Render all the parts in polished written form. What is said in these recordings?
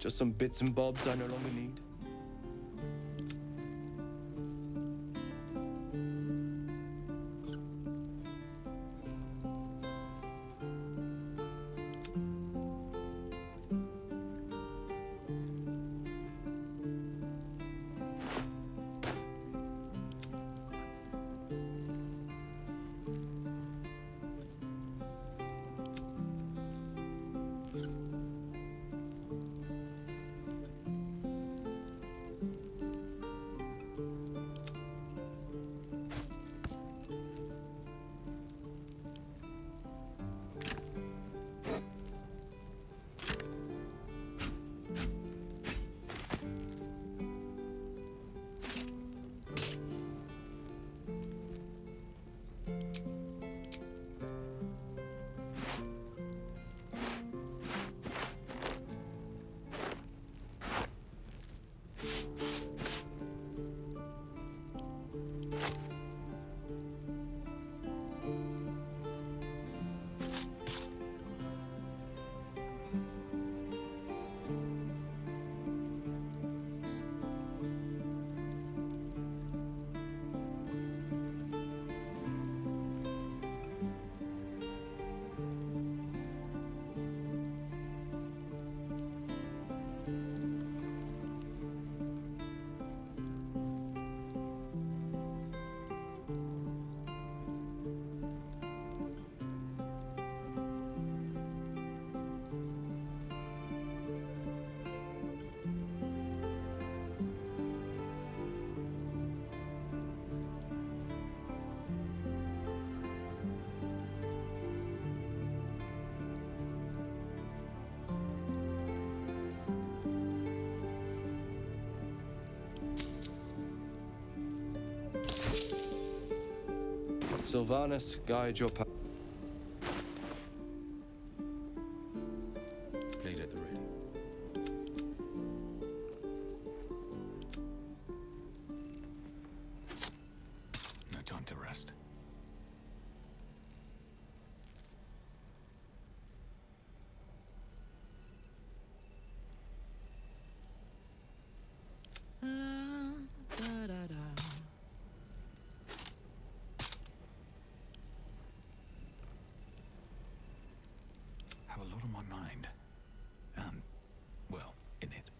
Just some bits and bobs I no longer need. Sylvanus, guide your path. Blade at the ready. No time to rest. Have a lot on my mind. And, well, in it.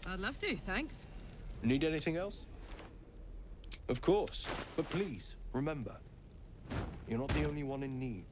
I'd love to, thanks. Need anything else? Of course, but please, remember, you're not the only one in need.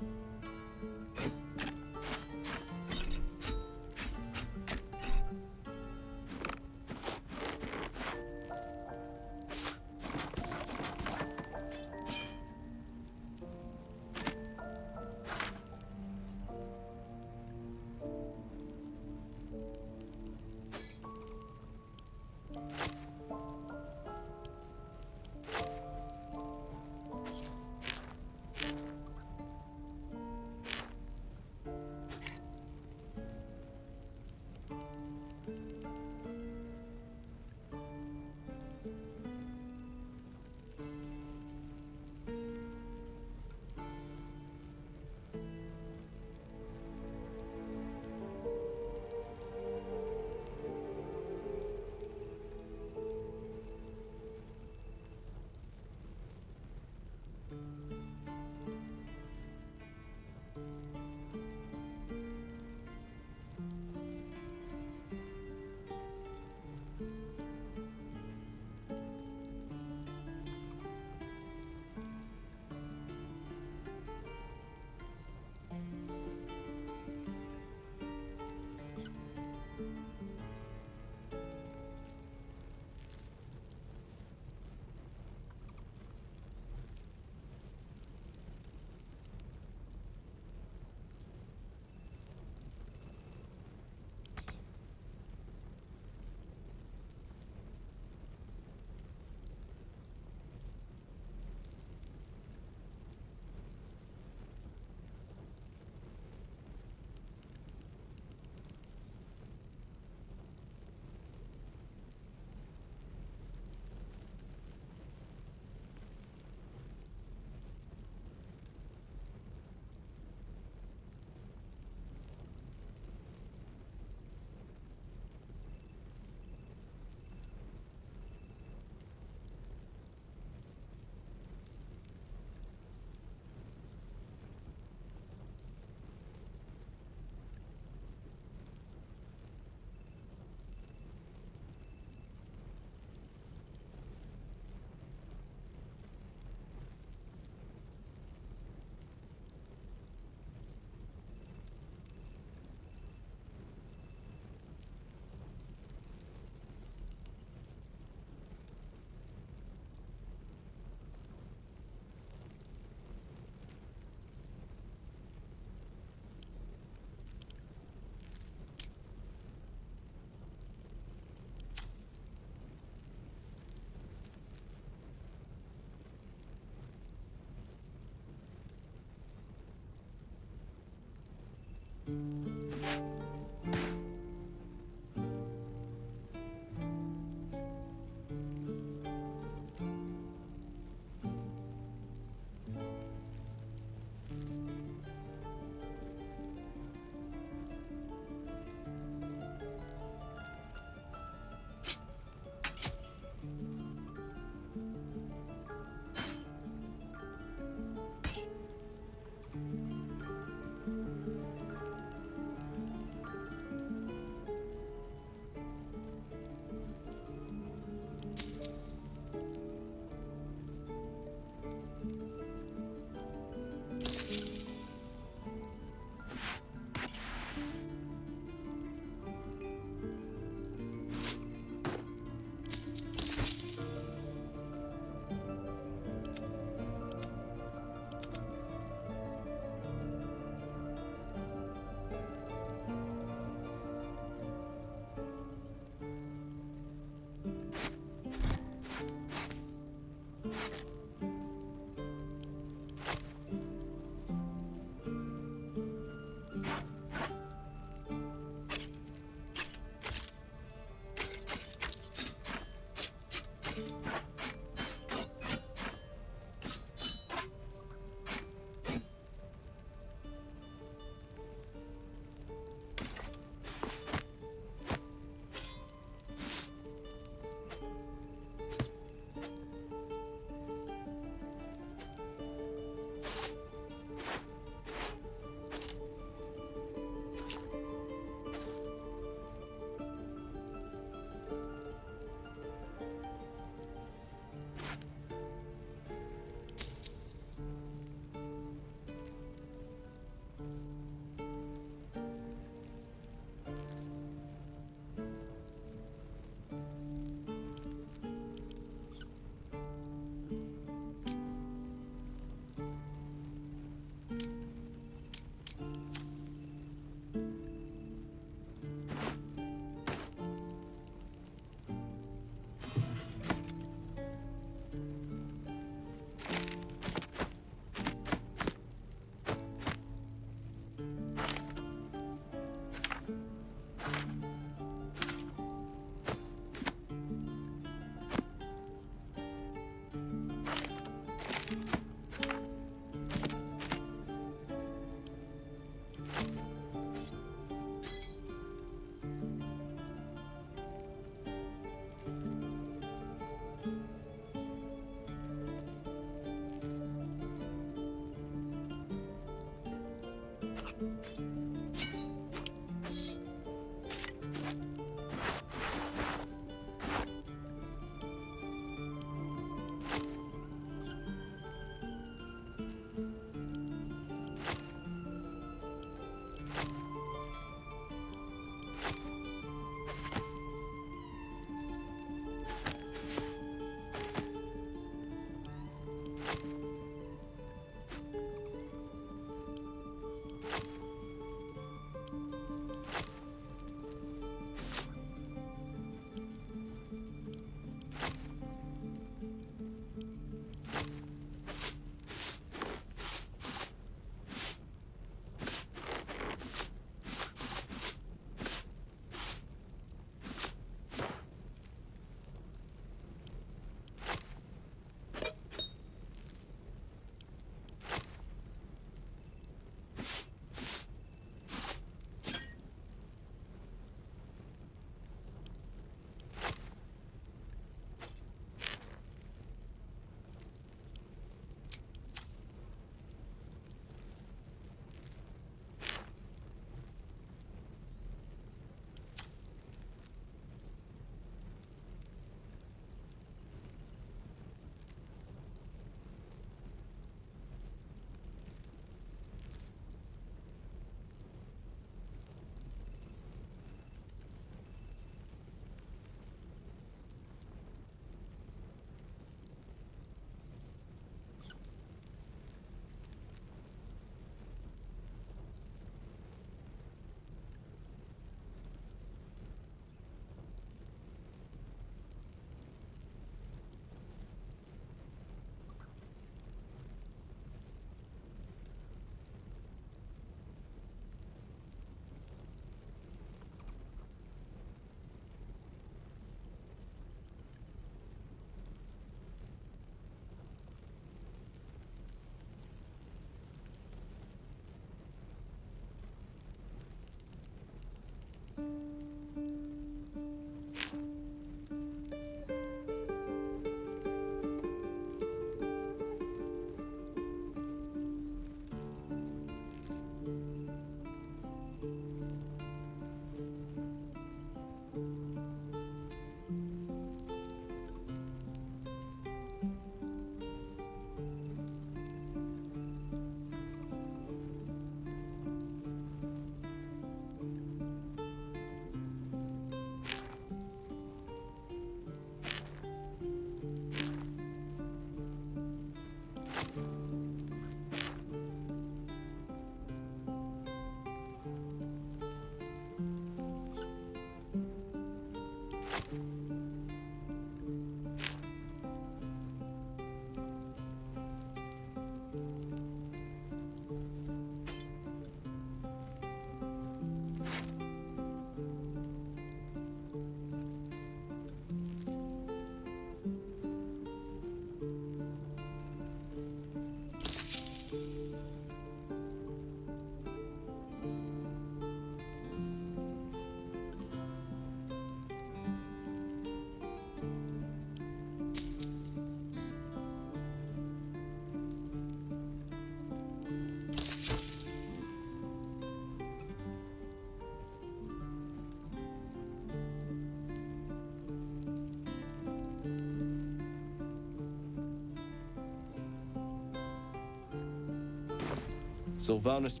Sylvanus.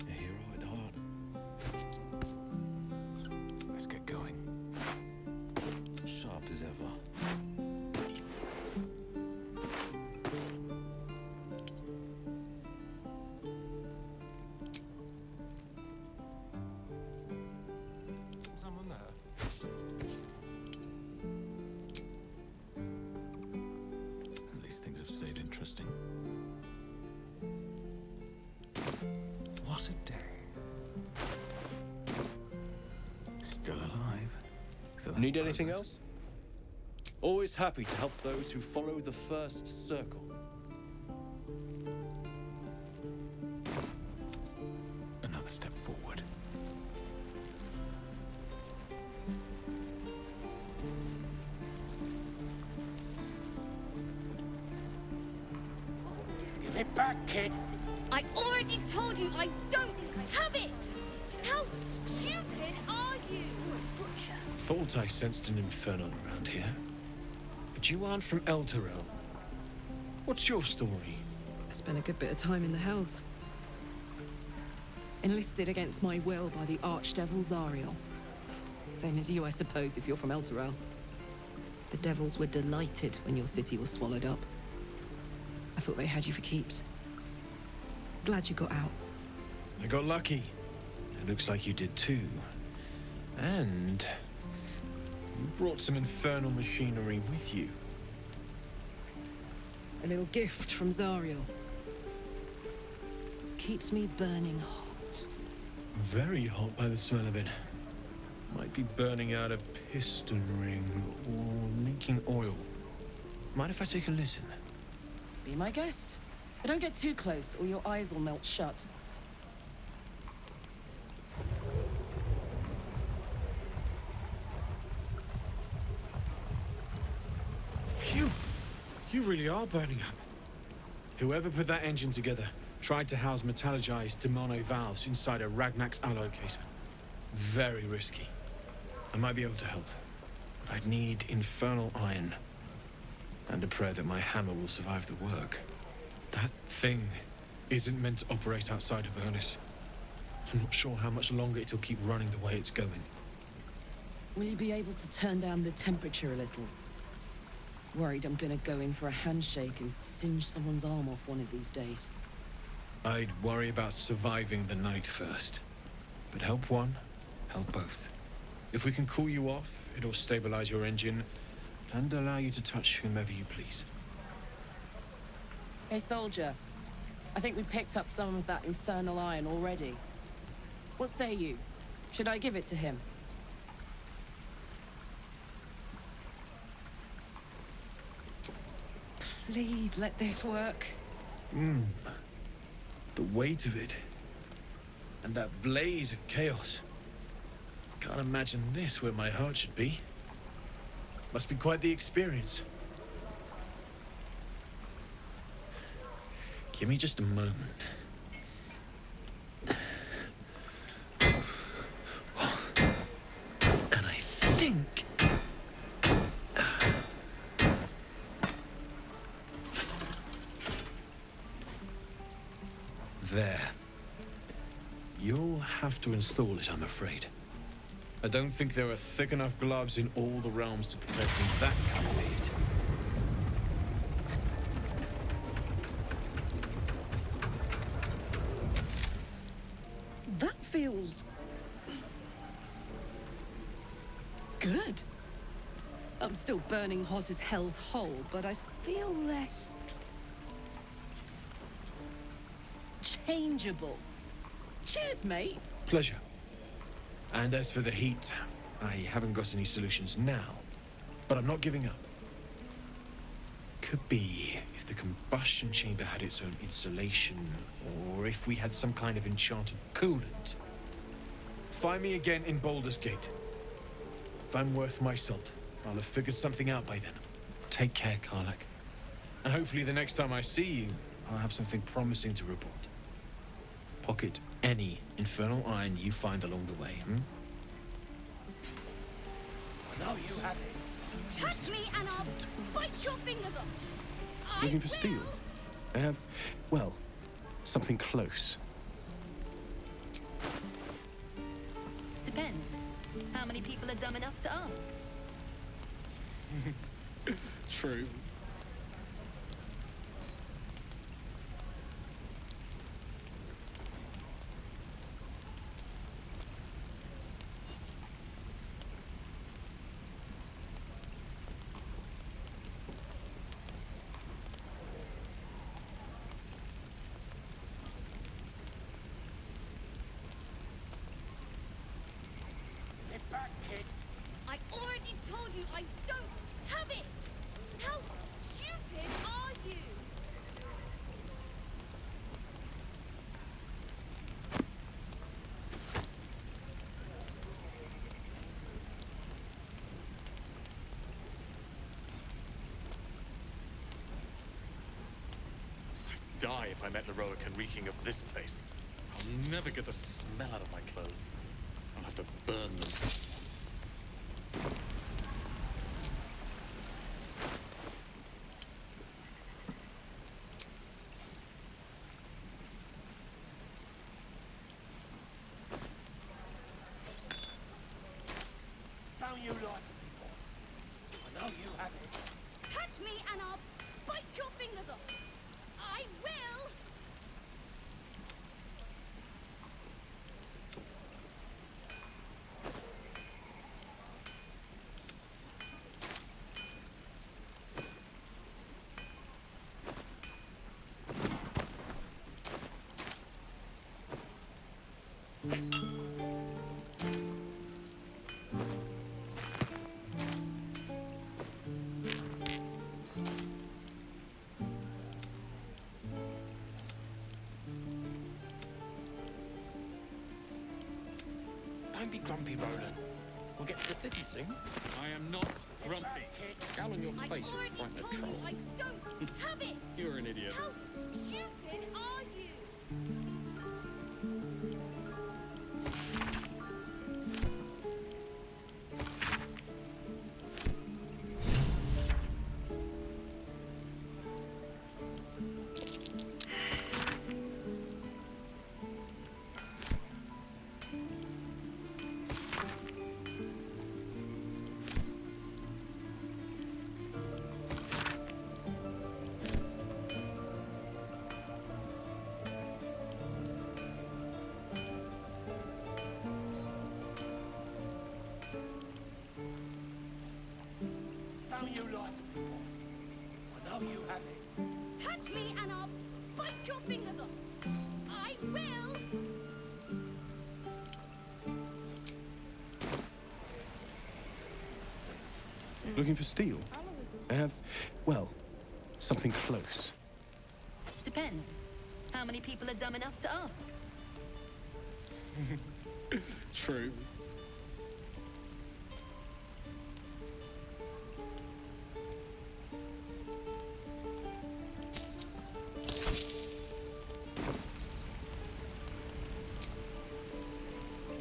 A hero at heart. Let's get going. Sharp as ever. Someone there. At least things have stayed interesting. What a day. Still alive. So that's Need anything progress. else? Always happy to help those who follow the first circle. Another step forward. Sit back, kid. I already told you I don't have it! How stupid are you? Thought I sensed an infernal around here. But you aren't from Elturel. What's your story? I spent a good bit of time in the Hells. Enlisted against my will by the Archdevil Zariel. Same as you, I suppose, if you're from Elturel. The devils were delighted when your city was swallowed up. I thought they had you for keeps. Glad you got out. I got lucky. It looks like you did too. And you brought some infernal machinery with you. A little gift from Zariel. Keeps me burning hot. Very hot by the smell of it. Might be burning out a piston ring or leaking oil. Mind if I take a listen? Be my guest. But don't get too close or your eyes will melt shut. Phew! You really are burning up. Whoever put that engine together tried to house metallogized demono valves inside a Ragnak's alloy casement. Very risky. I might be able to help. I'd need infernal iron. And a prayer that my hammer will survive the work. That thing isn't meant to operate outside of Ernest. I'm not sure how much longer it'll keep running the way it's going. Will you be able to turn down the temperature a little? Worried I'm gonna go in for a handshake and singe someone's arm off one of these days. I'd worry about surviving the night first. But help one, help both. If we can cool you off, it'll stabilize your engine and allow you to touch whomever you please. Hey, soldier. I think we picked up some of that infernal iron already. What say you? Should I give it to him? Please let this work. The weight of it. And that blaze of chaos. Can't imagine this where my heart should be. Must be quite the experience. Give me just a moment. And I think... There. You'll have to install it, I'm afraid. I don't think there are thick enough gloves in all the realms to protect from that kind of heat. That feels... good. I'm still burning hot as hell's hole, but I feel less... changeable. Cheers, mate. Pleasure. And as for the heat, I haven't got any solutions now, but I'm not giving up. Could be if the combustion chamber had its own insulation, or if we had some kind of enchanted coolant. Find me again in Baldur's Gate. If I'm worth my salt, I'll have figured something out by then. Take care, Karlak. And hopefully the next time I see you, I'll have something promising to report. Pocket any infernal iron you find along the way, Now you have it. Touch me and I'll bite your fingers off. Looking for steel? I have, well, something close. Depends. How many people are dumb enough to ask? True. Sit back, kid. I already told you I don't have it! How die if I met Leroican reeking of this place. I'll never get the smell out of my clothes. I'll have to burn them. Don't you lie to people. I know you have it. Touch me and I'll bite your fingers off. I will. Don't be grumpy, Roland. We'll get to the city soon. I am not grumpy. Scowl on your I face already and frighten a told you troll. I don't have it. You're an idiot. How stupid are you? Don't you lie to people. I know you have it. Touch me and I'll bite your fingers off. I will. Looking for steel? I have, well, something close. Depends. How many people are dumb enough to ask? True.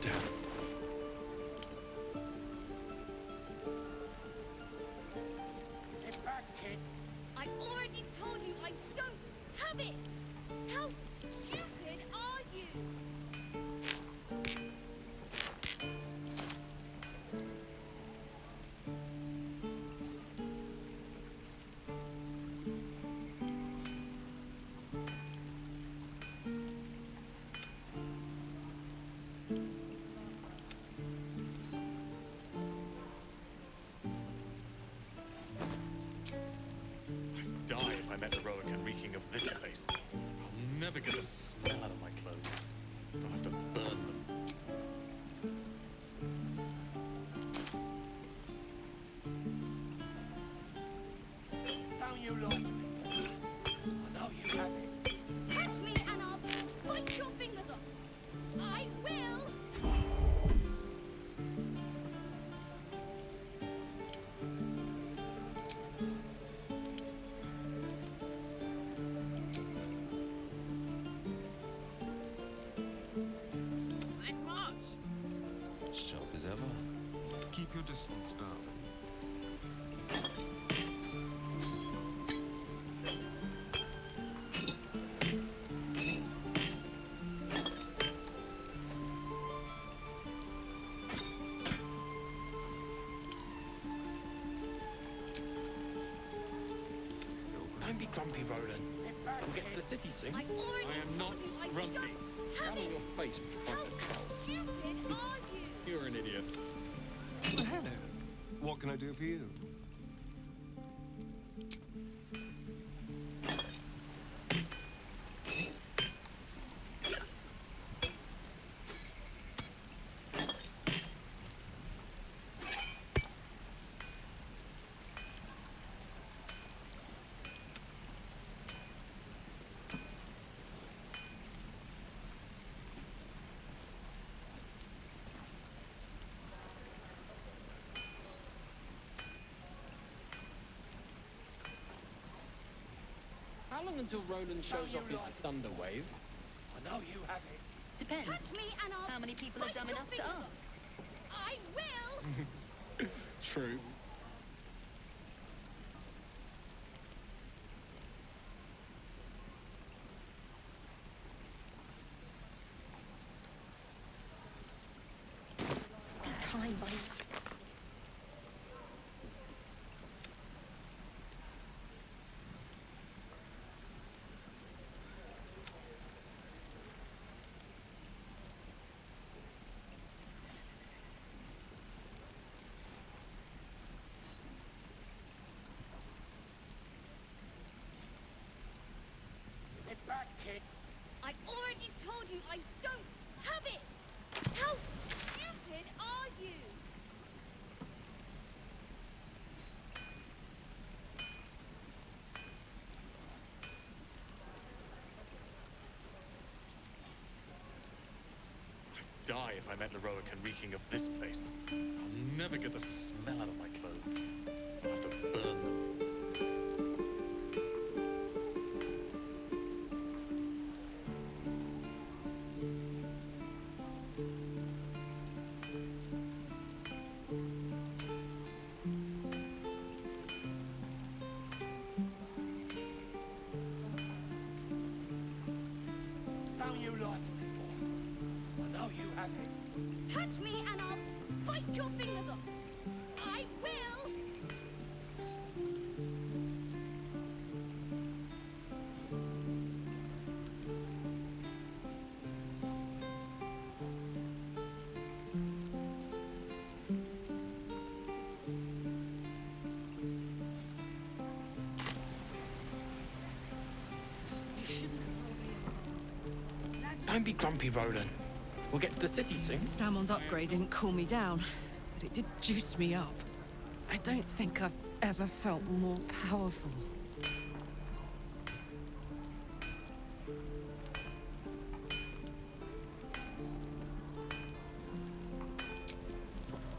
Damn. Get back, kid. I already told you I don't have it. How stupid are you? Die if I met Leroican reeking of this place. I'll never get the smell out of my clothes. I'll have to burn them. Don't you lie to people. I know you have it. Touch me and I'll bite your fingers off. I will. Let's march! Sharp as ever. Keep your distance, darling. Don't be grumpy, Roland. We'll get to the city soon. I already I am told not you I grumpy. don't Scowl have on it. your face and How frighten a troll. stupid are you? You're an idiot. Hello. What can I do for you? How long until Roland shows off his thunder wave? I know you have it. Depends. Touch me and I'll How many people are bite dumb your enough to fingers ask? off. I will. True. Time, buddy. Get back, kid. I already told you I don't have it. How stupid are you? Die if I met Leroican reeking of this place. I'll never get the smell out of my clothes. I'll have to burn them. Don't you lie to me, boy. I know you have it. Touch me and I'll bite your fingers off. I will. You shouldn't have. Don't be grumpy, Roland. We'll get to the city soon. Damon's upgrade didn't cool me down, but it did juice me up. I don't think I've ever felt more powerful.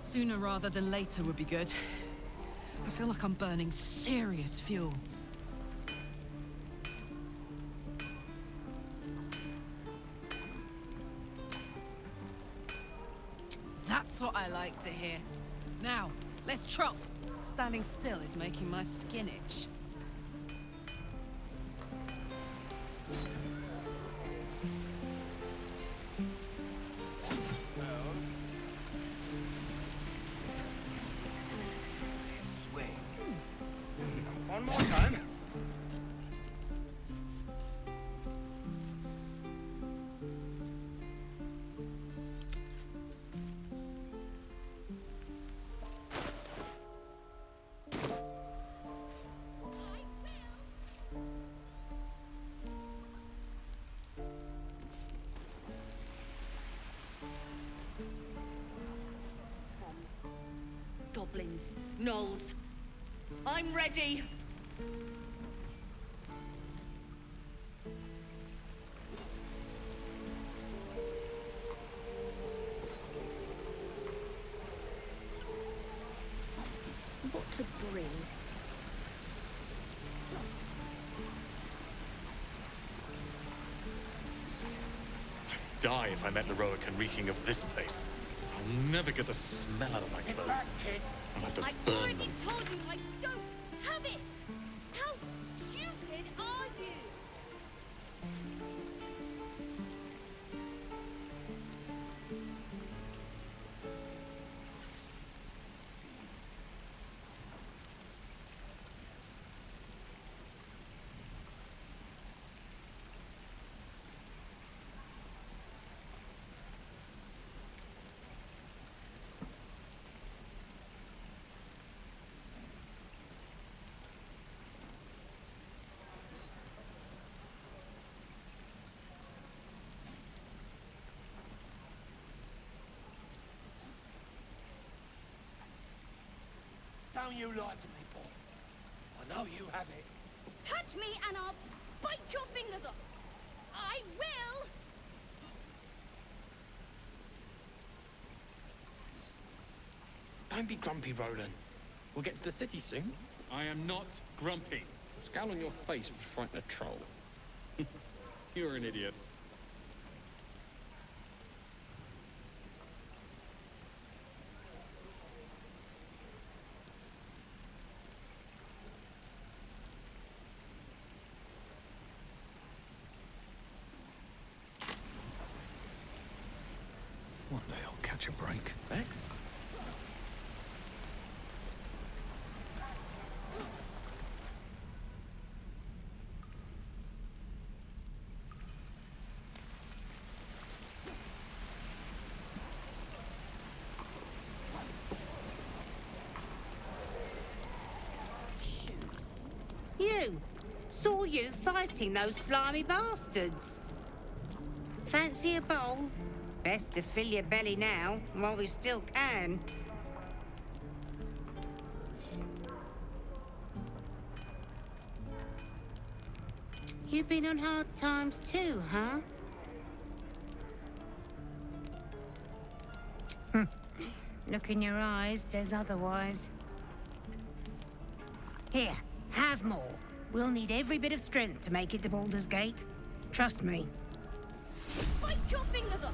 Sooner rather than later would be good. I feel like I'm burning serious fuel. That's what I like to hear. Now, let's trot. Standing still is making my skin itch. Swing. One more time. Goblins, gnolls. I'm ready. What to bring? Die if I met Leroican reeking of this place. I'll never get the smell out of my Get clothes. back, kid. I'll have to I burn already them. told you I don't have it. How stupid are you? Don't you lie to me, boy. I know you have it. Touch me and I'll bite your fingers off. I will. Don't be grumpy, Roland. We'll get to the city soon. I am not grumpy. Scowl on your face would frighten a troll. You're an idiot. One day I'll catch a break. Thanks. You! Saw you fighting those slimy bastards. Fancy a bowl? Best to fill your belly now, while we still can. You've been on hard times too, huh? Look in your eyes says otherwise. Here, have more. We'll need every bit of strength to make it to Baldur's Gate. Trust me. Bite your fingers off!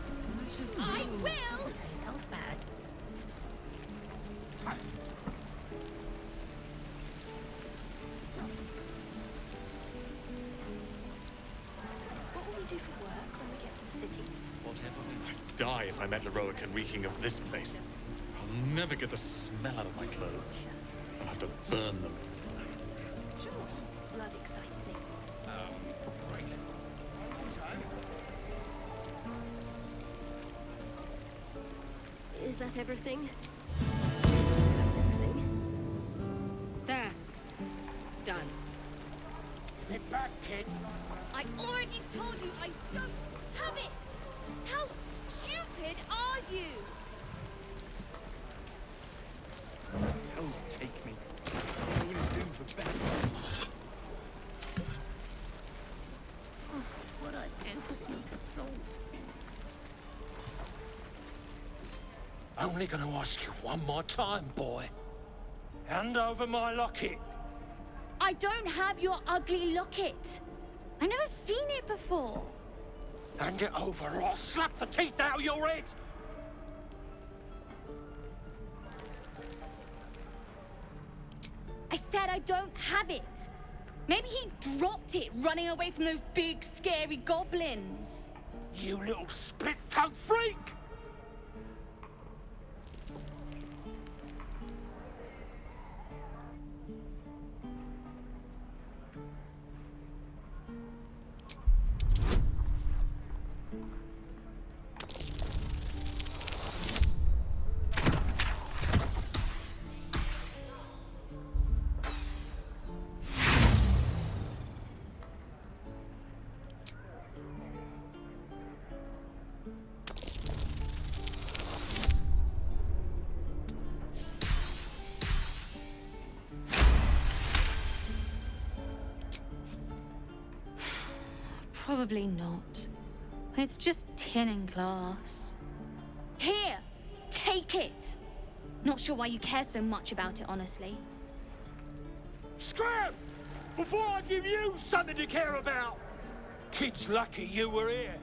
I will! Taste half bad. What will we do for work when we get to the city? Whatever. I'd die if I met Leroican reeking of this place. I'll never get the smell out of my clothes. I'll have to burn them. Sure. Blood excites me. Right. Is that everything? That's everything. There. Done. Get back, kid. I already told you I don't have it! How stupid are you? Hells take me. I wouldn't do the best. What I'd do for some salt. Only gonna ask you one more time, boy. Hand over my locket. I don't have your ugly locket. I've never seen it before. Hand it over or I'll slap the teeth out of your head. I said I don't have it. Maybe he dropped it running away from those big, scary goblins. You little split-tongued freak! Probably not. It's just tin and glass. Here, take it. Not sure why you care so much about it, honestly. Scram! Before I give you something to care about! Kid's lucky you were here.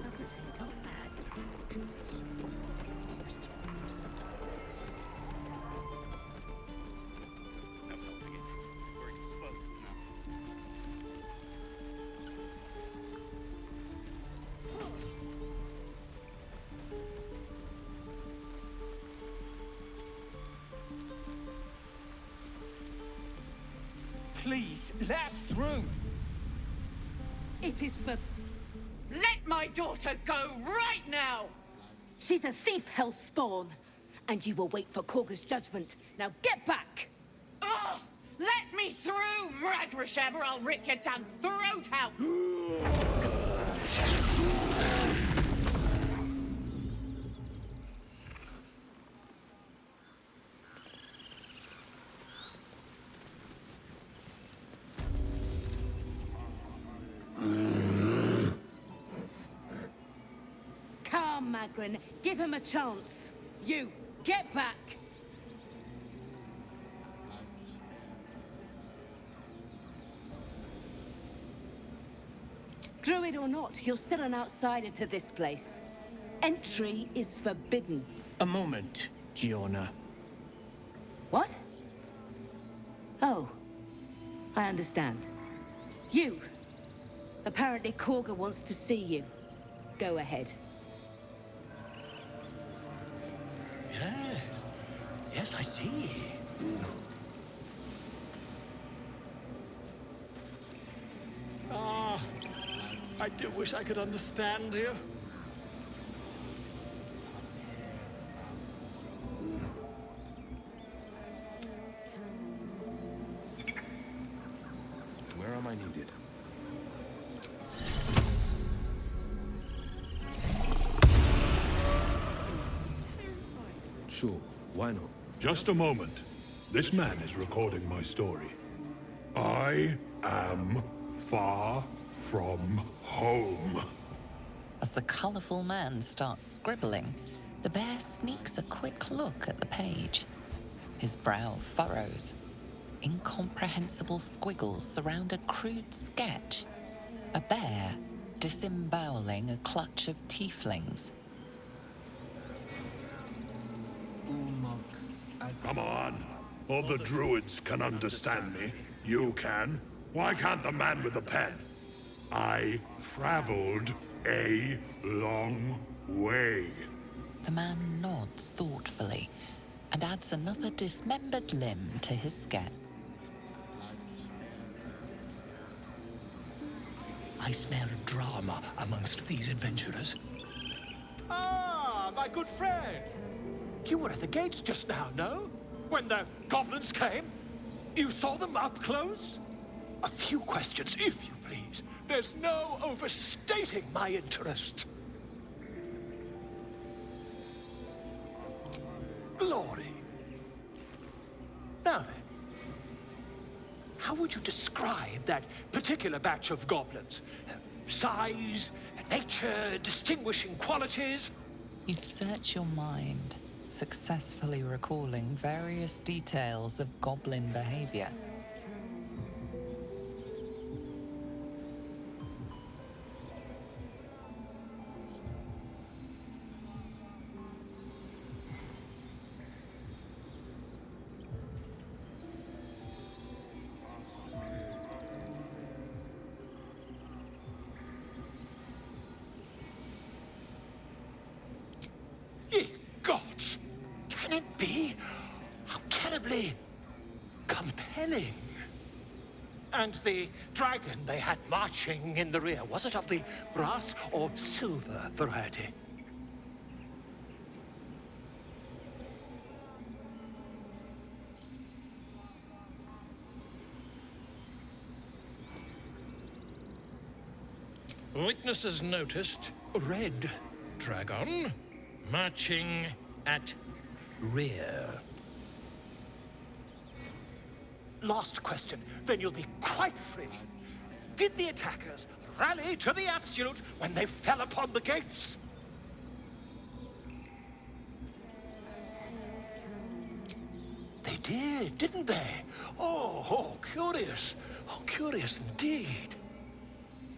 Doesn't taste half bad. No helping it. We're exposed now. Please, let us through. It is for... Let my daughter go right now! She's a thief, hellspawn, and you will wait for Korga's judgment. Now get back! Oh, let me through, Mragrasham, or I'll rip your damn throat out! Magrin. Give him a chance. You, get back! Druid or not, you're still an outsider to this place. Entry is forbidden. A moment, Giona. What? Oh, I understand. You. Apparently Korga wants to see you. Go ahead. Yes. Yes, I see. Ah, I do wish I could understand you. Where am I needed? Sure, why not? Just a moment. This man is recording my story. I am far from home. As the colourful man starts scribbling, the bear sneaks a quick look at the page. His brow furrows. Incomprehensible squiggles surround a crude sketch. A bear disemboweling a clutch of tieflings. Come on. All the druids can understand me. You can. Why can't the man with the pen? I traveled a long way. The man nods thoughtfully and adds another dismembered limb to his sketch. I smell drama amongst these adventurers. Ah, my good friend. You were at the gates just now, no? When the goblins came? You saw them up close? A few questions, if you please. There's no overstating my interest. Glory. Now then, how would you describe that particular batch of goblins? Size, nature, distinguishing qualities? You search your mind, successfully recalling various details of goblin behavior. Ye gods! Can it be? How terribly compelling. And the dragon they had marching in the rear, was it of the brass or silver variety? Witnesses noticed red dragon marching at rear. Last question, then you'll be quite free. Did the attackers rally to the absolute when they fell upon the gates? They did, didn't they? Oh, curious. Oh, curious indeed.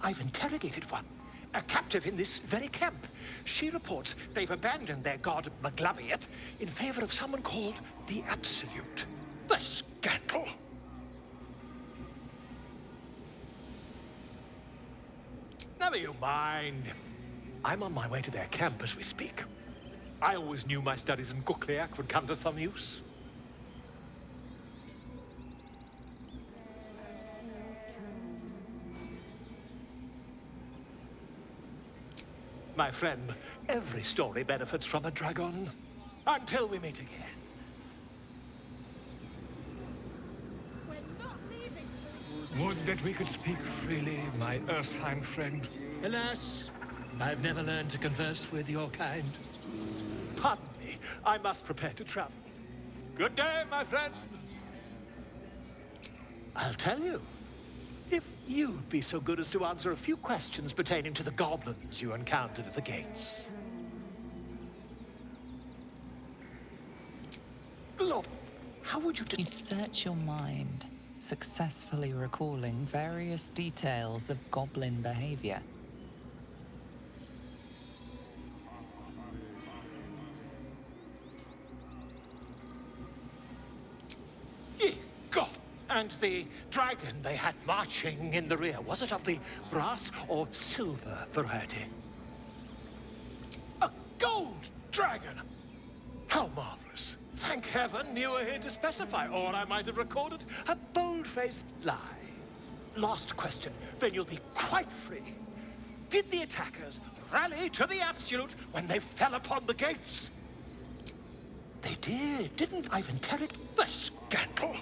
I've interrogated one, a captive in this very camp. She reports they've abandoned their god Maglabiet in favor of someone called the Absolute. The scandal! Never you mind. I'm on my way to their camp as we speak. I always knew my studies in Gukliak would come to some use. My friend, every story benefits from a dragon. Until we meet again. Would that we could speak freely, my Ursine friend. Alas, I've never learned to converse with your kind. Pardon me, I must prepare to travel. Good day, my friend. I'll tell you. If you'd be so good as to answer a few questions pertaining to the goblins you encountered at the gates. Or how would you... You search your mind, successfully recalling various details of goblin behavior. And the dragon they had marching in the rear, was it of the brass or silver variety? A gold dragon! How marvelous. Thank heaven you were here to specify, or I might have recorded a bold-faced lie. Last question, then you'll be quite free. Did the attackers rally to the absolute when they fell upon the gates? They did, didn't I've interrogated the scandal?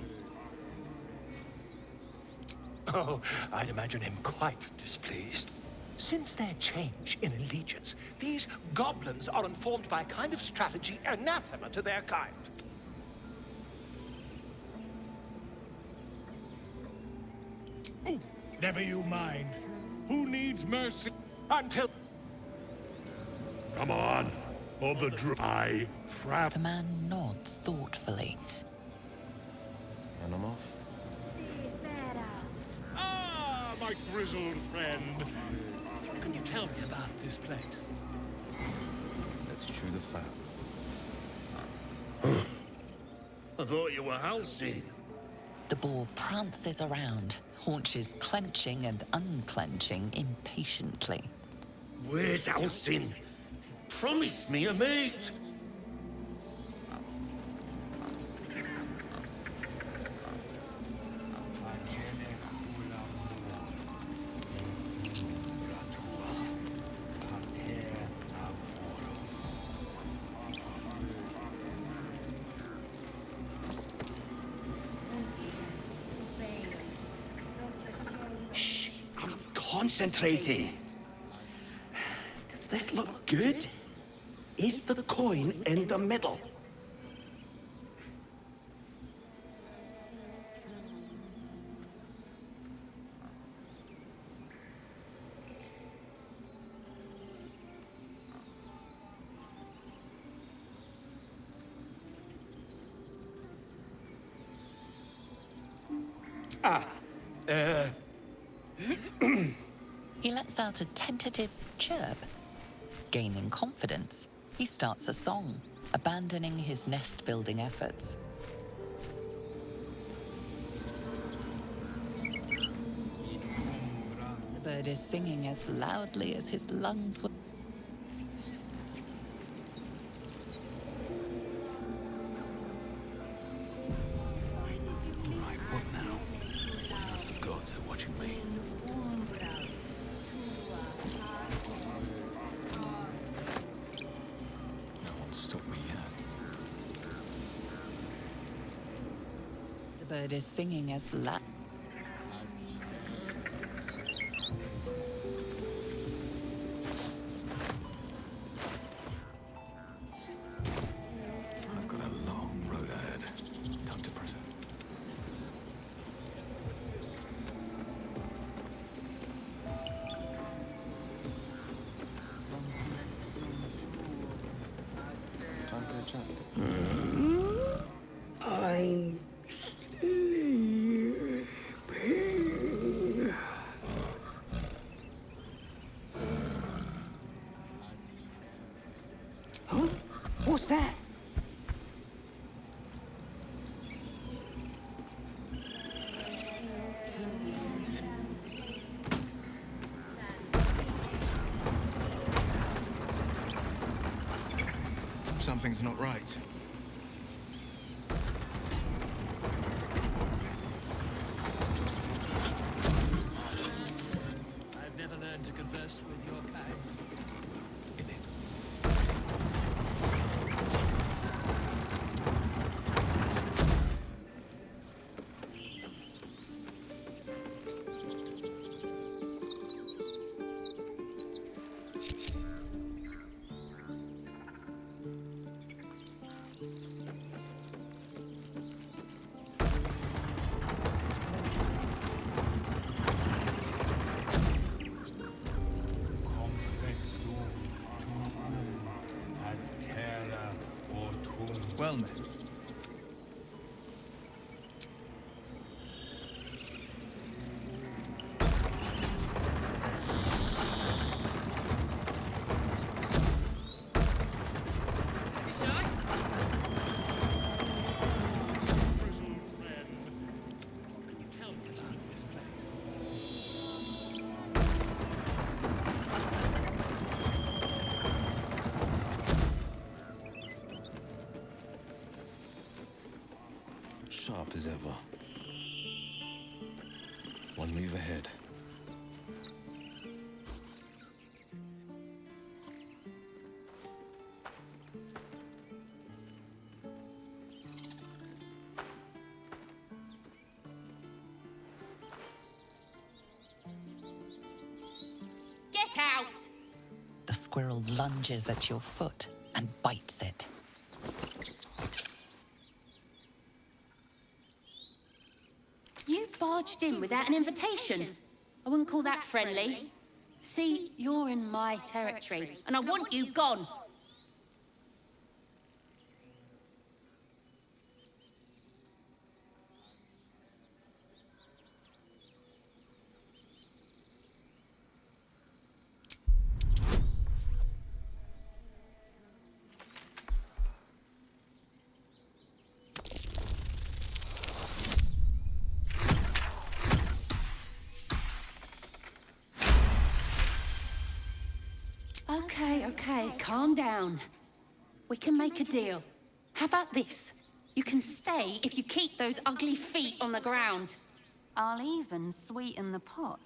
Oh, I'd imagine him quite displeased. Since their change in allegiance, these goblins are informed by a kind of strategy anathema to their kind. Never you mind. Who needs mercy? Until... Come on, or the I trap. The man nods thoughtfully. And I'm off. Ah, my grizzled friend. Can you tell me about this place? Let's chew the fat. I thought you were housing. The boar prances around, haunches clenching and unclenching impatiently. Where's Alcin? Promise me a mate. Concentrating. Does this look good? Is the coin in the middle? He lets out a tentative chirp. Gaining confidence, he starts a song, abandoning his nest-building efforts. The bird is singing as loudly as his lungs will. Right, what now? The gods are watching me. No one's stopped me yet. The bird is singing as loud. I've got a long road ahead. Time to press it. Time for a chat. I'm sleeping. Huh? What's that? Something's not right. I've never learned to converse with your kind. Well met. sharp as ever. One move ahead. Get out! The squirrel lunges at your foot and bites it. You barged in without an invitation. I wouldn't call that friendly. See, you're in my territory, and I want you gone. Okay, calm down. We can make a deal. How about this? You can stay if you keep those ugly feet on the ground. I'll even sweeten the pot.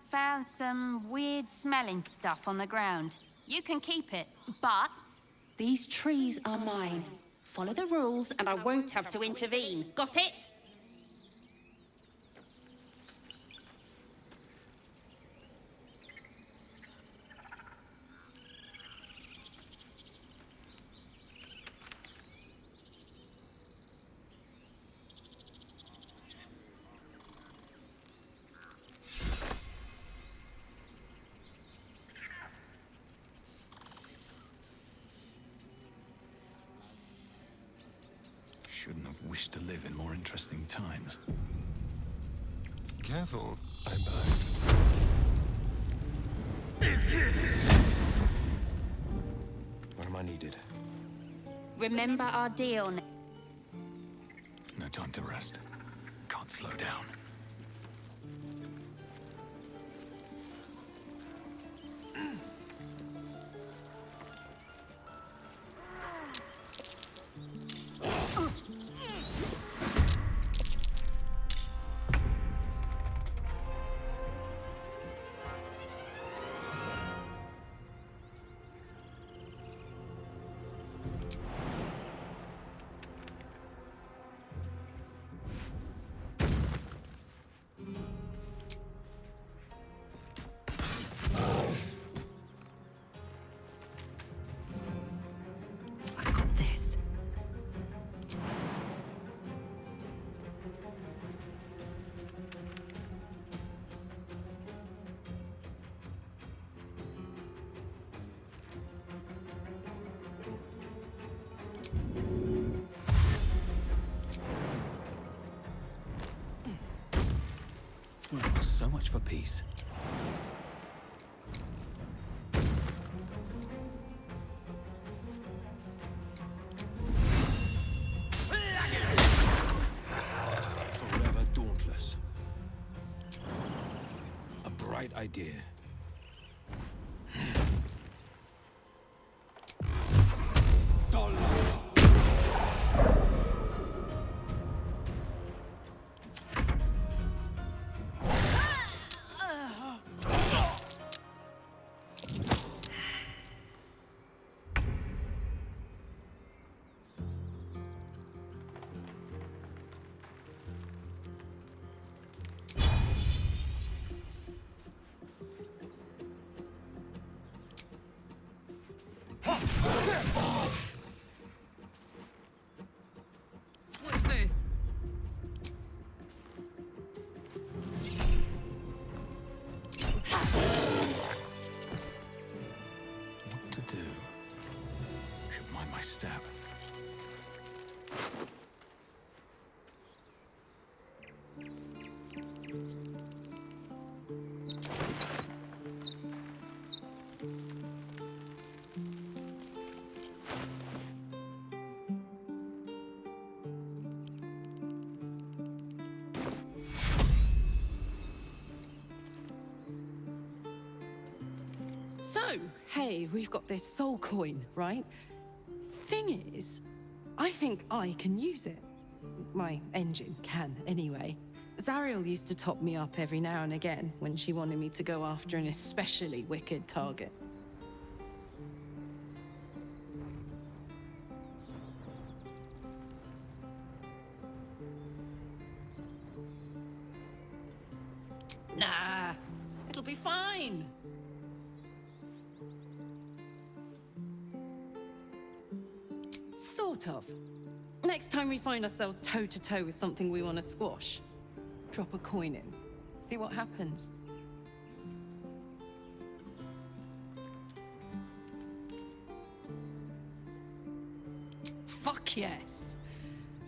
Found some weird smelling stuff on the ground. You can keep it, but... These trees are mine. Follow the rules and I won't have to intervene. Got it? Shouldn't have wished to live in more interesting times. Careful, I bite. Where am I needed? Remember our deal. No time to rest. Can't slow down. Well, so much for peace. Forever dauntless. A bright idea. What's this? What to do? Should mind my step. So, hey, we've got this soul coin, right? Thing is, I think I can use it. My engine can, anyway. Zariel used to top me up every now and again when she wanted me to go after an especially wicked target. Nah, it'll be fine. Sort of. Next time we find ourselves toe-to-toe with something we want to squash, drop a coin in. See what happens. Fuck yes!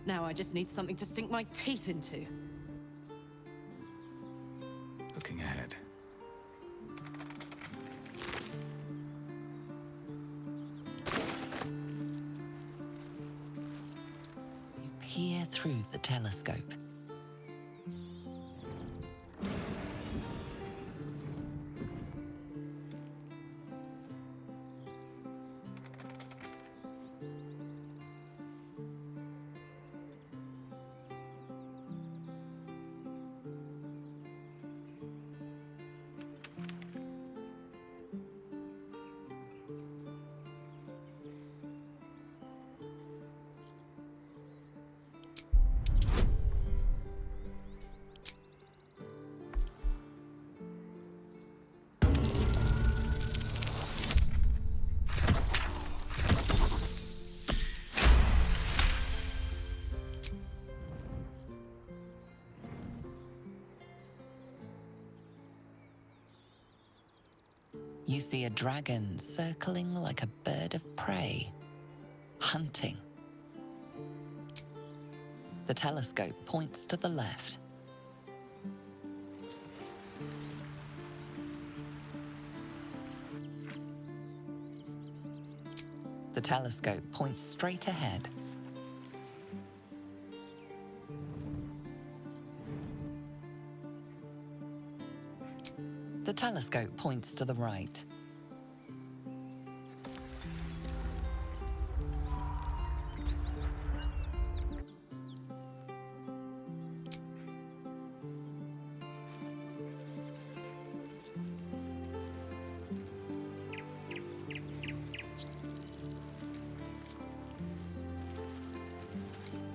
Now I just need something to sink my teeth into. Looking ahead. You peer through the telescope. You see a dragon circling like a bird of prey, hunting. The telescope points to the left. The telescope points straight ahead. The telescope points to the right.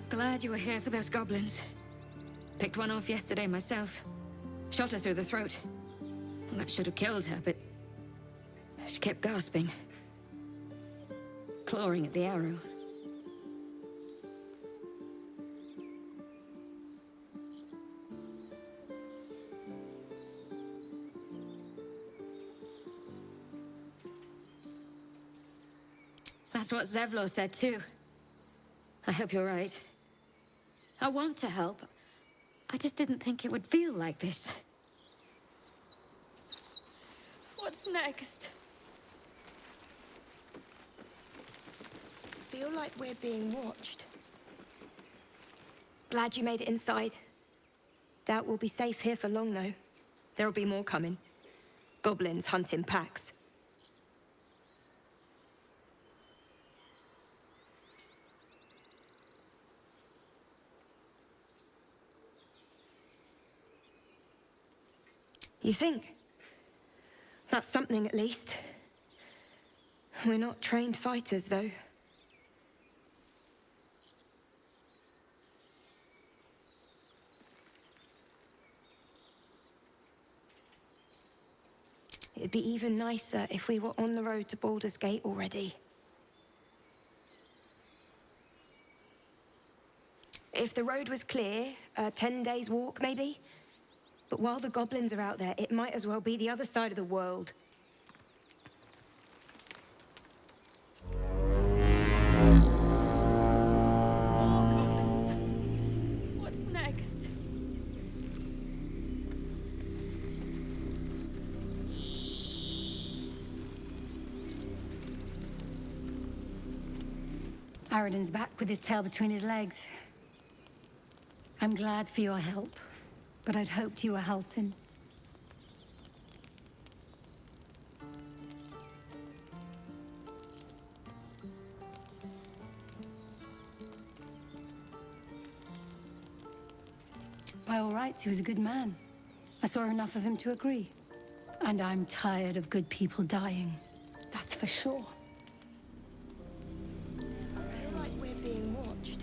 Glad you were here for those goblins. Picked one off yesterday myself. Shot her through the throat. Well, that should have killed her, but she kept gasping. Clawing at the arrow. That's what Zevlor said too. I hope you're right. I want to help. I just didn't think it would feel like this. What's next? Feel like we're being watched. Glad you made it inside. Doubt we'll be safe here for long, though. There'll be more coming. Goblins hunt in packs. You think? That's something, at least. We're not trained fighters, though. It'd be even nicer if we were on the road to Baldur's Gate already. If the road was clear, 10 days walk, maybe? But while the goblins are out there, it might as well be the other side of the world. What's next? Aradin's back with his tail between his legs. I'm glad for your help, but I'd hoped you were Halsin. By all rights, he was a good man. I saw enough of him to agree. And I'm tired of good people dying. That's for sure. I feel like we're being watched.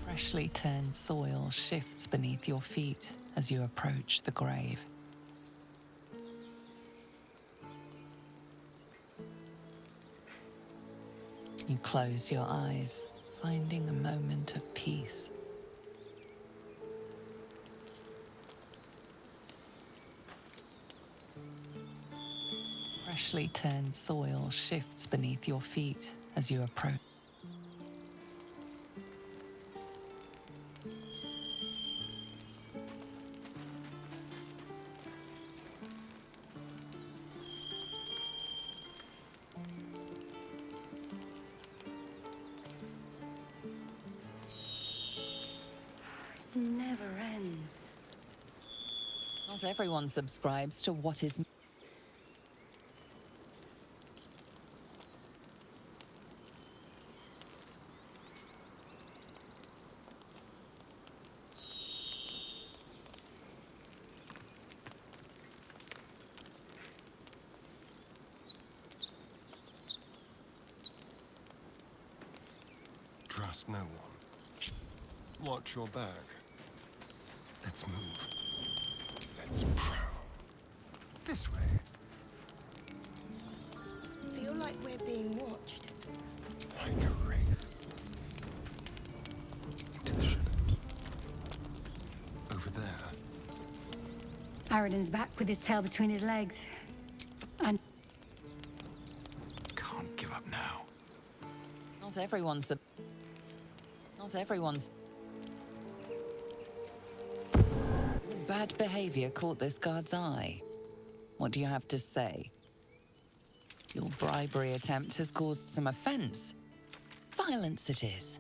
Freshly turned soil shifts beneath your feet as you approach the grave. You close your eyes, finding a moment of peace. Freshly turned soil shifts beneath your feet as you approach. Never ends. Not everyone subscribes to what is. Trust no one. Watch your back. Let's move. Let's prowl. This way. Feel like we're being watched. Like a wraith. Into the shadows. Over there. Aradin's back with his tail between his legs. And Can't give up now. Not everyone's. Not everyone's. Bad behavior caught this guard's eye. What do you have to say? Your bribery attempt has caused some offense. Violence it is.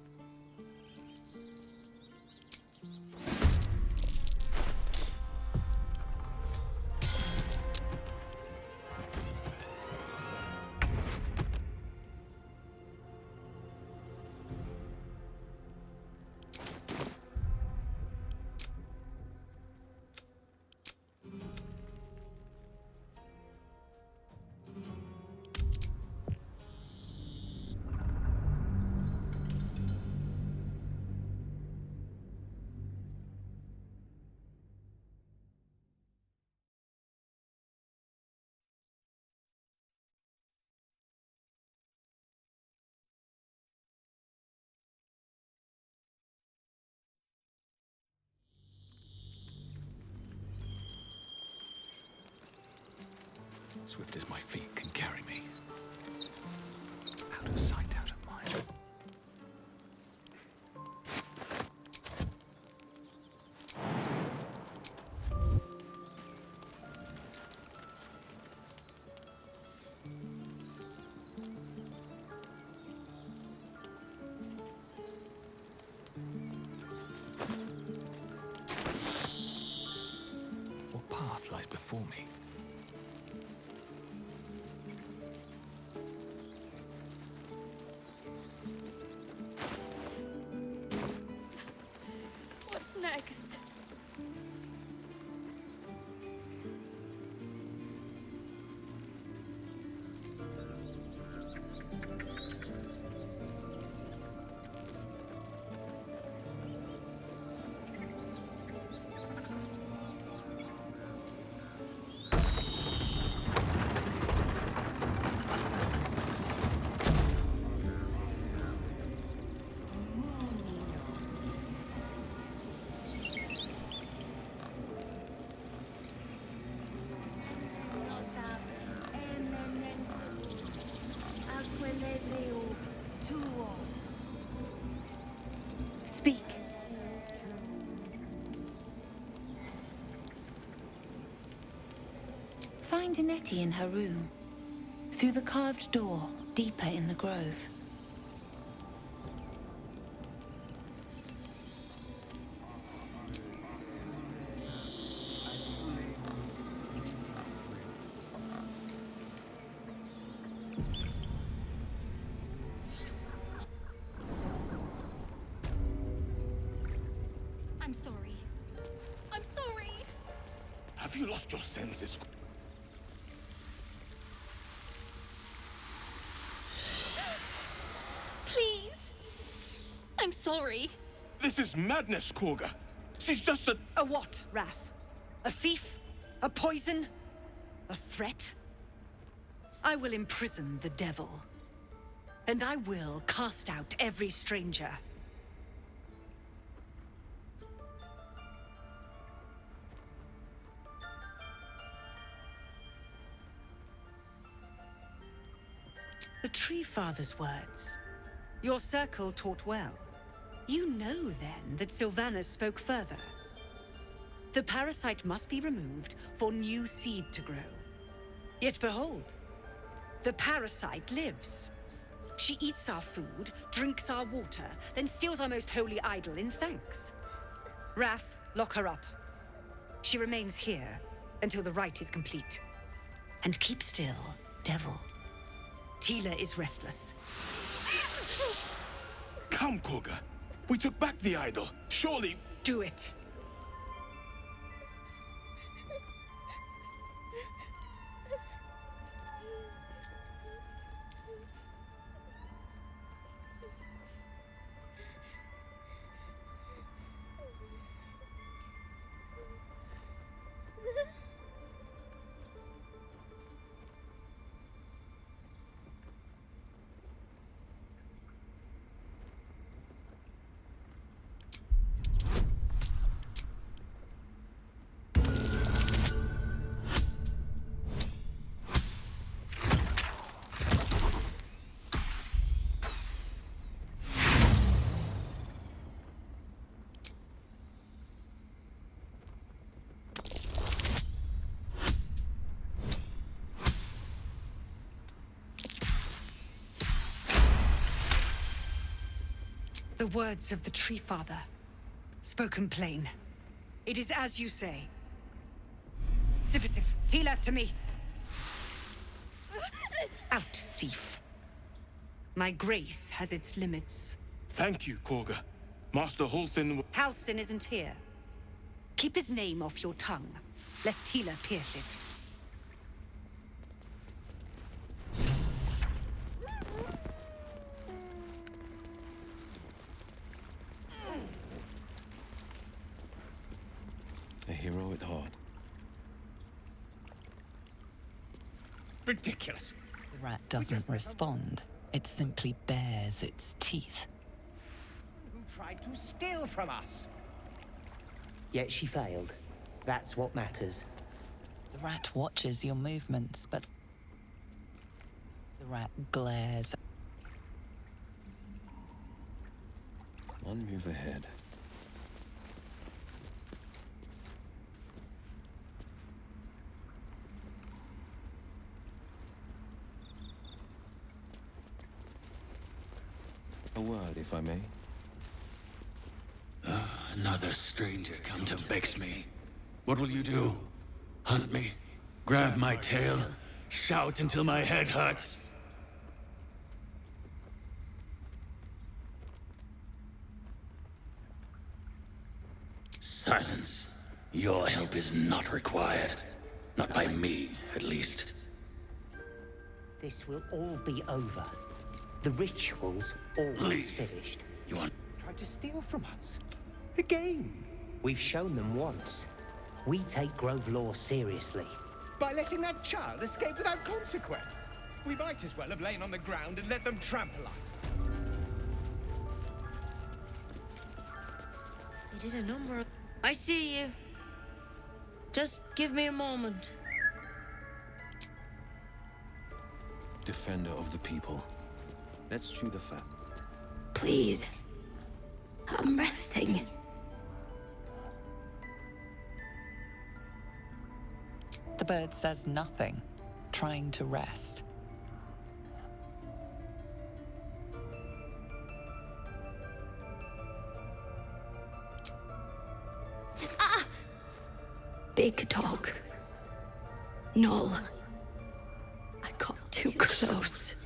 Swift as my feet can carry me. Out of sight, out of mind. What path lies before me? What's next? speak. Find Nettie in her room. Through the carved door, deeper in the grove. I'm sorry. I'm sorry. Have you lost your senses? Please. I'm sorry. This is madness, Korga. She's just a... A what, Wrath? A thief? A poison? A threat? I will imprison the devil. And I will cast out every stranger. The Tree Father's words. Your circle taught well. You know, then, that Sylvanas spoke further. The parasite must be removed for new seed to grow. Yet behold, the parasite lives. She eats our food, drinks our water, then steals our most holy idol in thanks. Wrath, lock her up. She remains here until the rite is complete. And keep still, devil. Tila is restless. Come, Korga. We took back the idol. Surely... Do it. The words of the Tree Father, spoken plain. It is as you say. Sifisif, Tila, to me. Out, thief. My grace has its limits. Thank you, Korga. Master Halsin... Halsin isn't here. Keep his name off your tongue, lest Tila pierce it. A hero at heart. Ridiculous. The rat doesn't respond. It simply bares its teeth. Who tried to steal from us? Yet she failed. That's what matters. The rat watches your movements, but the rat glares. One move ahead. A word, if I may. Another stranger come to vex me. What will you do? Hunt me? Grab my tail? Shout until my head hurts? Silence. Your help is not required. Not by me, at least. This will all be over. The ritual's almost finished. You want... Tried to steal from us. Again. We've shown them once. We take Grove law seriously. By letting that child escape without consequence. We might as well have lain on the ground and let them trample us. They did a number of... I see you. Just give me a moment. Defender of the people. Let's chew the fat. Please. I'm resting. The bird says nothing, trying to rest. Ah! Big dog. Null. I got too close.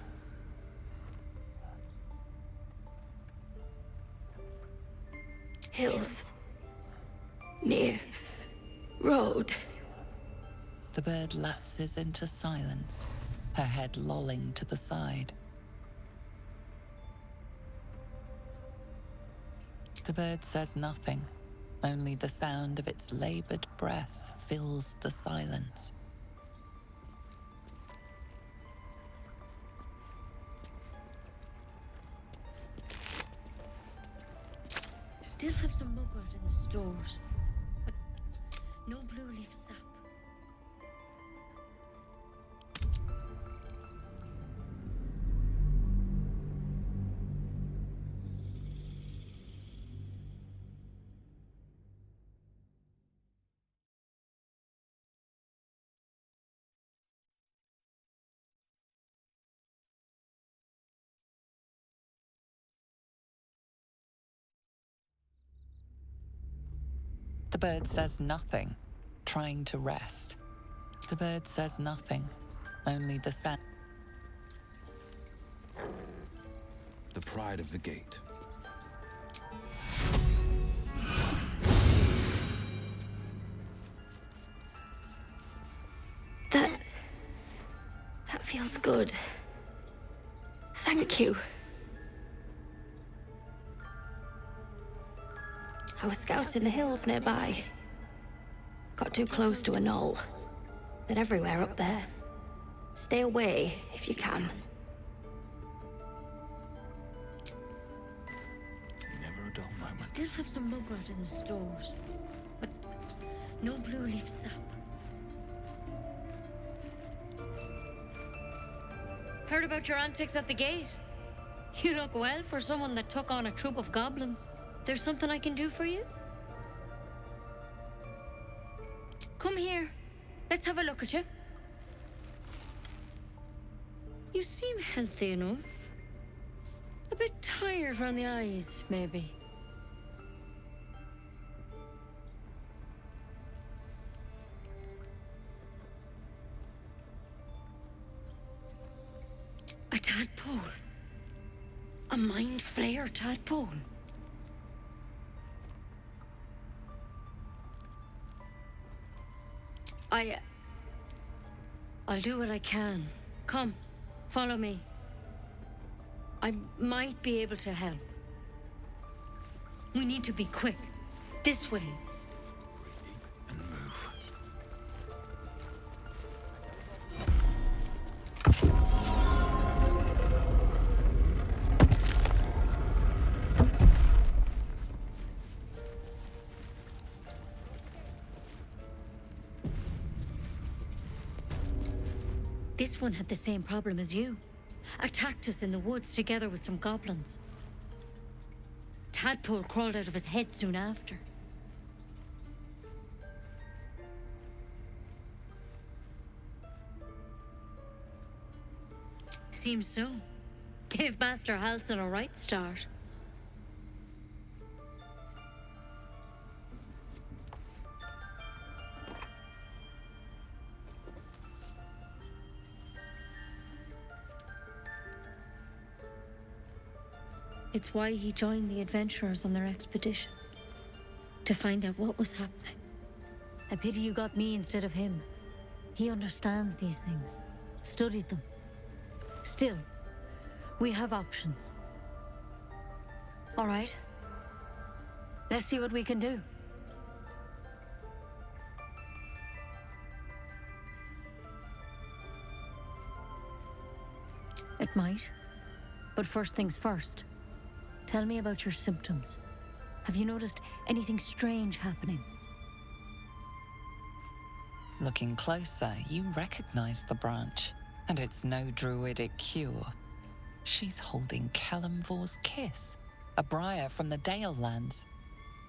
Hills. near road. The bird lapses into silence, her head lolling to the side. The bird says nothing, only the sound of its labored breath fills the silence. Still have some mugwort in the stores, but no blue leaf sap. The bird says nothing, trying to rest. The bird says nothing, only the sound. The pride of the gate. That feels good. Thank you. I was scouting the hills nearby. Got too close to a knoll. They're everywhere up there. Stay away if you can. Never a dull moment. Still have some mugwort in the stores, but no blue leaf sap. Heard about your antics at the gate? You look well for someone that took on a troop of goblins. There's something I can do for you? Come here. Let's have a look at you. You seem healthy enough. A bit tired around the eyes, maybe. A tadpole. A mind flayer tadpole. I'll do what I can. Come, follow me. I might be able to help. We need to be quick. This way. And move. This one had the same problem as you. Attacked us in the woods together with some goblins. Tadpole crawled out of his head soon after. Seems so. Gave Master Halsin a right start. It's why he joined the adventurers on their expedition. To find out what was happening. I pity you got me instead of him. He understands these things. Studied them. Still, we have options. All right. Let's see what we can do. It might. But first things first. Tell me about your symptoms. Have you noticed anything strange happening? Looking closer, you recognize the branch, and it's no druidic cure. She's holding Kalimvor's kiss, a briar from the Dale lands,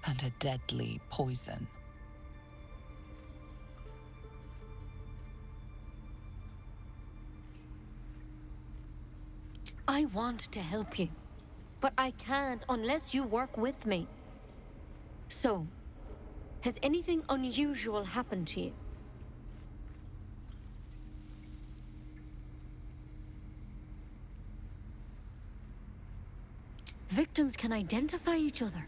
and a deadly poison. I want to help you, but I can't unless you work with me. So, has anything unusual happened to you? Victims can identify each other.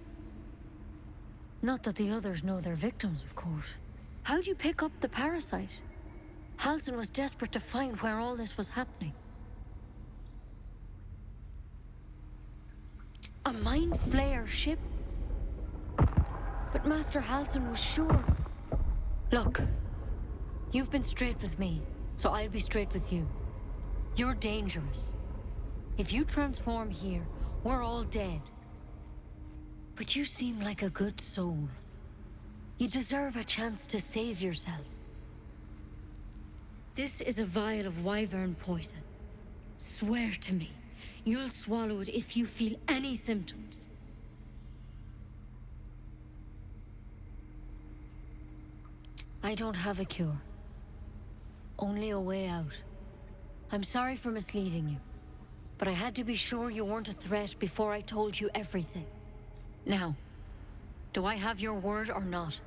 Not that the others know they're victims, of course. How'd you pick up the parasite? Halsin was desperate to find where all this was happening. A mind flayer ship? But Master Halsin was sure. Look, you've been straight with me, so I'll be straight with you. You're dangerous. If you transform here, we're all dead. But you seem like a good soul. You deserve a chance to save yourself. This is a vial of wyvern poison. Swear to me, you'll swallow it if you feel any symptoms. I don't have a cure. Only a way out. I'm sorry for misleading you, but I had to be sure you weren't a threat before I told you everything. Now, do I have your word or not?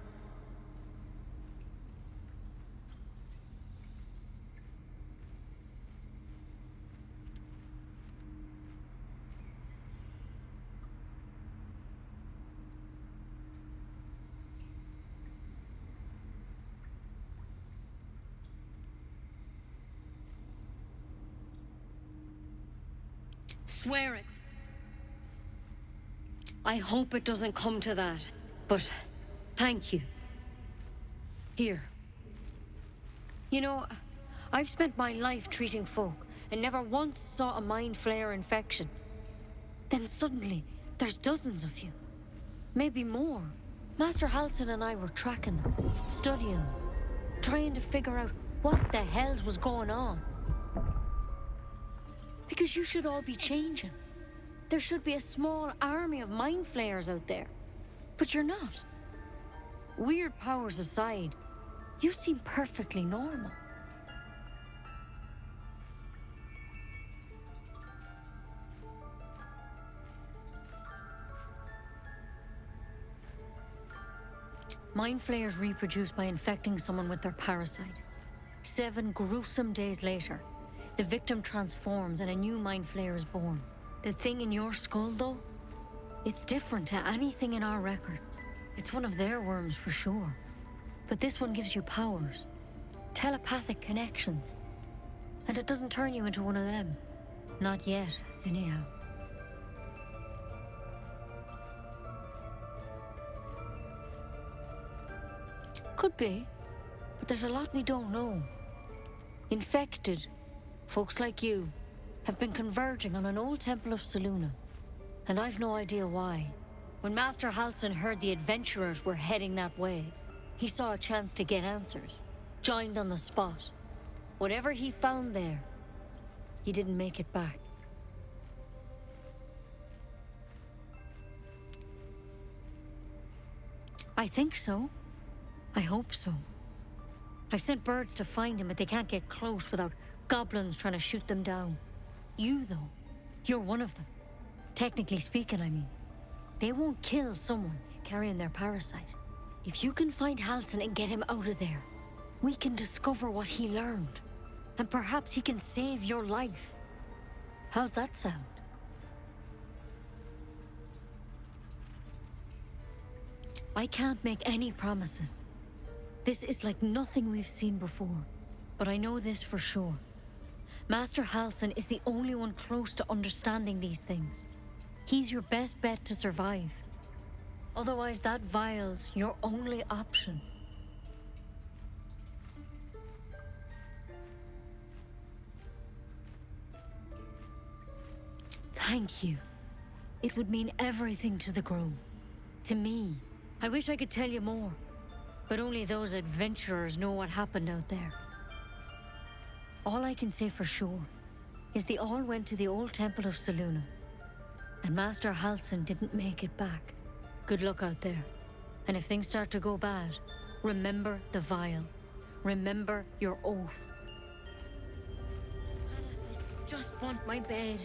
Swear it. I hope it doesn't come to that, but thank you. Here. You know, I've spent my life treating folk and never once saw a mind flayer infection. Then suddenly, there's dozens of you. Maybe more. Master Halsin and I were tracking them, studying them, trying to figure out what the hells was going on. Because you should all be changing. There should be a small army of mind flayers out there. But you're not. Weird powers aside, you seem perfectly normal. Mind flayers reproduce by infecting someone with their parasite. 7 gruesome days later, the victim transforms and a new mind flayer is born. The thing in your skull, though, it's different to anything in our records. It's one of their worms for sure. But this one gives you powers, telepathic connections. And it doesn't turn you into one of them. Not yet, anyhow. Could be, but there's a lot we don't know. Infected, folks like you, have been converging on an old temple of Selûne, and I've no idea why. When Master Halsin heard the adventurers were heading that way, he saw a chance to get answers, joined on the spot. Whatever he found there, he didn't make it back. I think so. I hope so. I've sent birds to find him, but they can't get close without goblins trying to shoot them down. You, though, you're one of them. Technically speaking, I mean. They won't kill someone carrying their parasite. If you can find Halsin and get him out of there, we can discover what he learned. And perhaps he can save your life. How's that sound? I can't make any promises. This is like nothing we've seen before. But I know this for sure. Master Halsin is the only one close to understanding these things. He's your best bet to survive. Otherwise, that vial's your only option. Thank you. It would mean everything to the Grove. To me. I wish I could tell you more. But only those adventurers know what happened out there. All I can say for sure is they all went to the old temple of Selûne. And Master Halsin didn't make it back. Good luck out there. And if things start to go bad, remember the vial. Remember your oath. I just want my bed.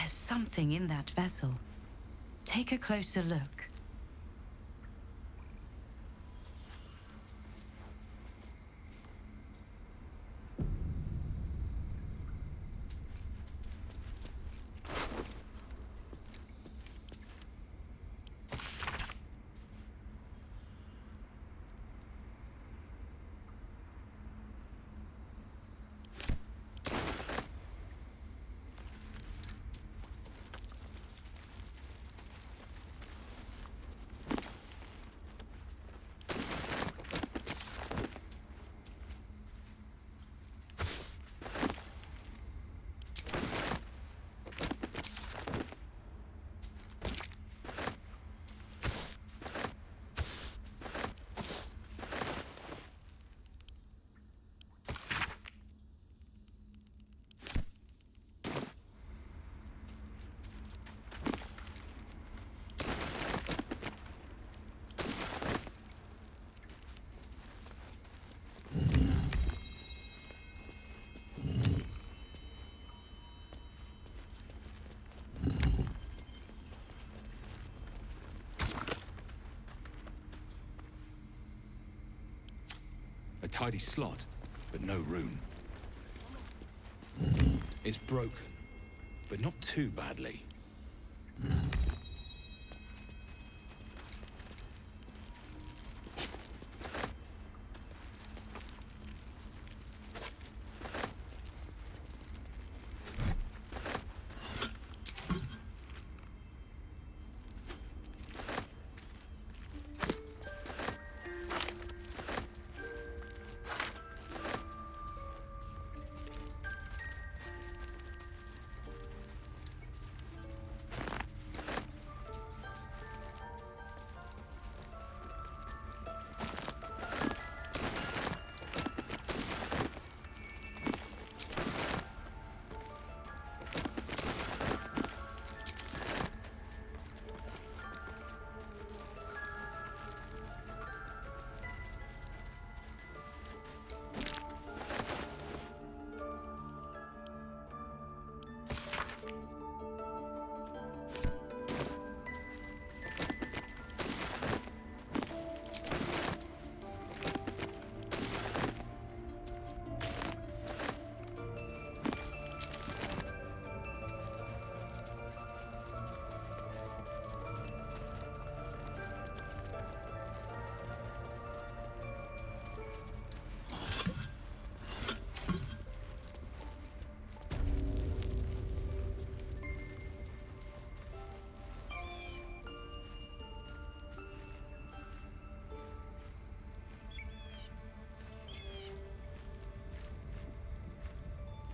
There's something in that vessel. Take a closer look. A tidy slot, but no rune. It's broken, but not too badly.